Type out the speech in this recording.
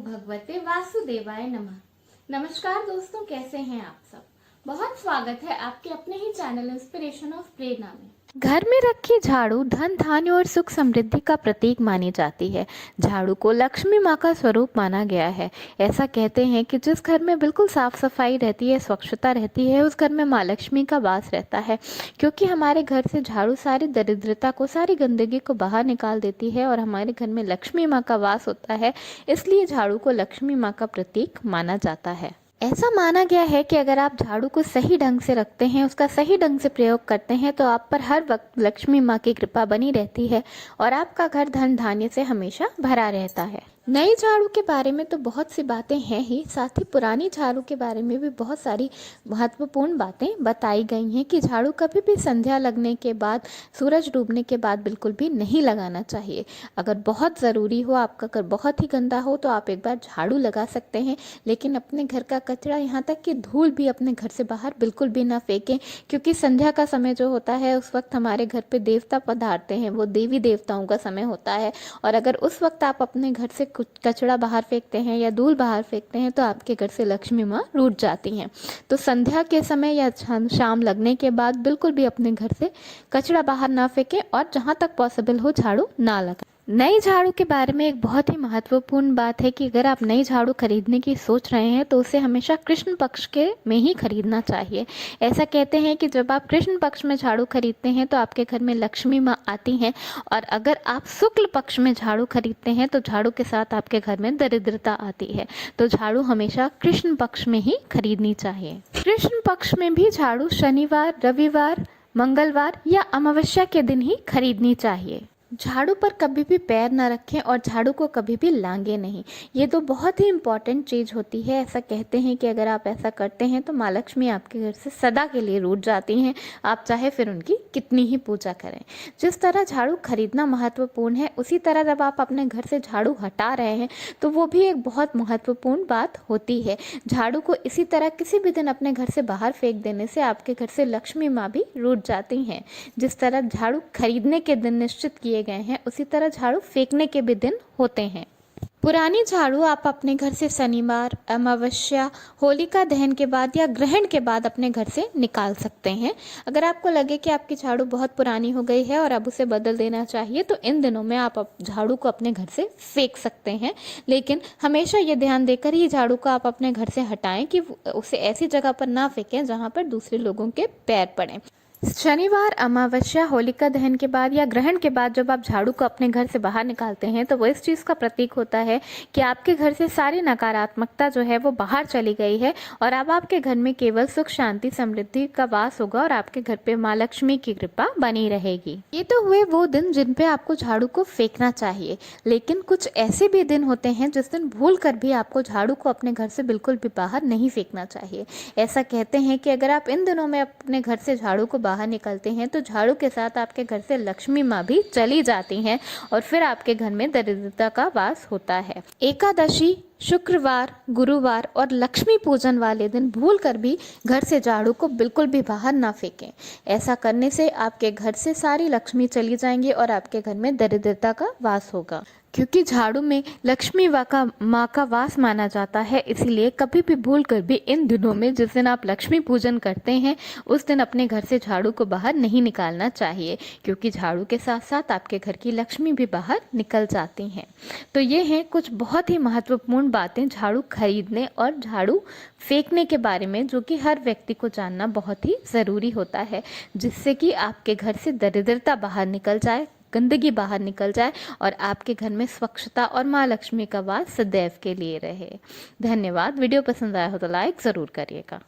भगवते वासुदेवाय नमः। नमस्कार दोस्तों, कैसे हैं आप सब। बहुत स्वागत है आपके अपने ही चैनल इंस्पिरेशन ऑफ प्रेरणा में। घर में रखी झाड़ू धन धान्य और सुख समृद्धि का प्रतीक मानी जाती है। झाड़ू को लक्ष्मी माँ का स्वरूप माना गया है। ऐसा कहते हैं कि जिस घर में बिल्कुल साफ सफाई रहती है, स्वच्छता रहती है, उस घर में माँ लक्ष्मी का वास रहता है। क्योंकि हमारे घर से झाड़ू सारी दरिद्रता को, सारी गंदगी को बाहर निकाल देती है और हमारे घर में लक्ष्मी माँ का वास होता है। इसलिए झाड़ू को लक्ष्मी माँ का प्रतीक माना जाता है। ऐसा माना गया है कि अगर आप झाड़ू को सही ढंग से रखते हैं, उसका सही ढंग से प्रयोग करते हैं, तो आप पर हर वक्त लक्ष्मी माँ की कृपा बनी रहती है और आपका घर धन धान्य से हमेशा भरा रहता है। नई झाड़ू के बारे में तो बहुत सी बातें हैं ही, साथ ही पुरानी झाड़ू के बारे में भी बहुत सारी महत्वपूर्ण बातें बताई गई हैं कि झाड़ू कभी भी संध्या लगने के बाद, सूरज डूबने के बाद बिल्कुल भी नहीं लगाना चाहिए। अगर बहुत ज़रूरी हो, आपका घर बहुत ही गंदा हो, तो आप एक बार झाड़ू लगा सकते हैं, लेकिन अपने घर का कचरा, यहाँ तक कि धूल भी अपने घर से बाहर बिल्कुल भी ना फेंकें। क्योंकि संध्या का समय जो होता है, उस वक्त हमारे घर पे देवता पधारते हैं, वो देवी देवताओं का समय होता है। और अगर उस वक्त आप अपने घर से कुछ कचरा बाहर फेंकते हैं या धूल बाहर फेंकते हैं, तो आपके घर से लक्ष्मी माँ रूठ जाती हैं। तो संध्या के समय या शाम लगने के बाद बिल्कुल भी अपने घर से कचरा बाहर ना फेंकें और जहाँ तक पॉसिबल हो झाड़ू ना लगाएं। नई झाड़ू के बारे में एक बहुत ही महत्वपूर्ण बात है कि अगर आप नई झाड़ू खरीदने की सोच रहे हैं, तो उसे हमेशा कृष्ण पक्ष के में ही खरीदना चाहिए। ऐसा कहते हैं कि जब आप कृष्ण पक्ष में झाड़ू खरीदते हैं, तो आपके घर में लक्ष्मी माँ आती हैं, और अगर आप शुक्ल पक्ष में झाड़ू खरीदते हैं, तो झाड़ू के साथ आपके घर में दरिद्रता आती है। तो झाड़ू हमेशा कृष्ण पक्ष में ही खरीदनी चाहिए। कृष्ण पक्ष में भी झाड़ू शनिवार, रविवार, मंगलवार या अमावस्या के दिन ही खरीदनी चाहिए। झाड़ू पर कभी भी पैर ना रखें और झाड़ू को कभी भी लांगे नहीं। ये तो बहुत ही इम्पॉर्टेंट चीज़ होती है। ऐसा कहते हैं कि अगर आप ऐसा करते हैं, तो माँ लक्ष्मी आपके घर से सदा के लिए रूठ जाती हैं, आप चाहे फिर उनकी कितनी ही पूजा करें। जिस तरह झाड़ू खरीदना महत्वपूर्ण है, उसी तरह जब आप अपने घर से झाड़ू हटा रहे हैं, तो वो भी एक बहुत महत्वपूर्ण बात होती है। झाड़ू को इसी तरह किसी भी दिन अपने घर से बाहर फेंक देने से आपके घर से लक्ष्मी माँ भी रूठ जाती हैं। जिस तरह झाड़ू खरीदने के दिन निश्चित किए गए हैं, उसी तरह झाड़ू फेंकने के भी दिन होते हैं। पुरानी झाड़ू आप अपने घर से शनिवार, अमावस्या, होलिका दहन के बाद या ग्रहण के बाद अपने घर से निकाल सकते हैं। अगर आपको लगे कि आपकी झाड़ू बहुत पुरानी हो गई है और अब उसे बदल देना चाहिए, तो इन दिनों में आप झाड़ू को अपने घर से फेंक सकते हैं। लेकिन हमेशा ये ध्यान देकर ही झाड़ू को आप अपने घर से हटाएं कि उसे ऐसी जगह पर ना फेंकें जहाँ पर दूसरे लोगों के पैर पड़ें। शनिवार, अमावस्या, होलिका दहन के बाद या ग्रहण के बाद जब आप झाड़ू को अपने घर से बाहर निकालते हैं, तो वो इस चीज़ का प्रतीक होता है कि आपके घर से सारी नकारात्मकता जो है वो बाहर चली गई है और अब आपके घर में केवल सुख, शांति, समृद्धि का वास होगा और आपके घर पे माँ लक्ष्मी की कृपा बनी रहेगी। ये तो हुए वो दिन जिन पे आपको झाड़ू को फेंकना चाहिए, लेकिन कुछ ऐसे भी दिन होते हैं जिस दिन भूल कर भी आपको झाड़ू को अपने घर से बिल्कुल भी बाहर नहीं फेंकना चाहिए। ऐसा कहते हैं कि अगर आप इन दिनों में अपने घर से झाड़ू को बाहर निकलते हैं, तो झाड़ू के साथ आपके घर से लक्ष्मी माँ भी चली जाती हैं और फिर आपके घर में दरिद्रता का वास होता है। एकादशी, शुक्रवार, गुरुवार और लक्ष्मी पूजन वाले दिन भूल कर भी घर से झाड़ू को बिल्कुल भी बाहर ना फेंकें। ऐसा करने से आपके घर से सारी लक्ष्मी चली जाएंगी और आपके घर में दरिद्रता का वास होगा। क्योंकि झाड़ू में लक्ष्मी माँ का वास माना जाता है, इसीलिए कभी भी भूल कर भी इन दिनों में, जिस दिन आप लक्ष्मी पूजन करते हैं, उस दिन अपने घर से झाड़ू को बाहर नहीं निकालना चाहिए। क्योंकि झाड़ू के साथ साथ आपके घर की लक्ष्मी भी बाहर निकल जाती हैं। तो ये हैं कुछ बहुत ही महत्वपूर्ण बातें झाड़ू खरीदने और झाड़ू फेंकने के बारे में, जो कि हर व्यक्ति को जानना बहुत ही ज़रूरी होता है, जिससे कि आपके घर से दरिद्रता बाहर निकल जाए, गंदगी बाहर निकल जाए और आपके घर में स्वच्छता और माँ लक्ष्मी का वास सदैव के लिए रहे। धन्यवाद। वीडियो पसंद आया हो तो लाइक ज़रूर करिएगा।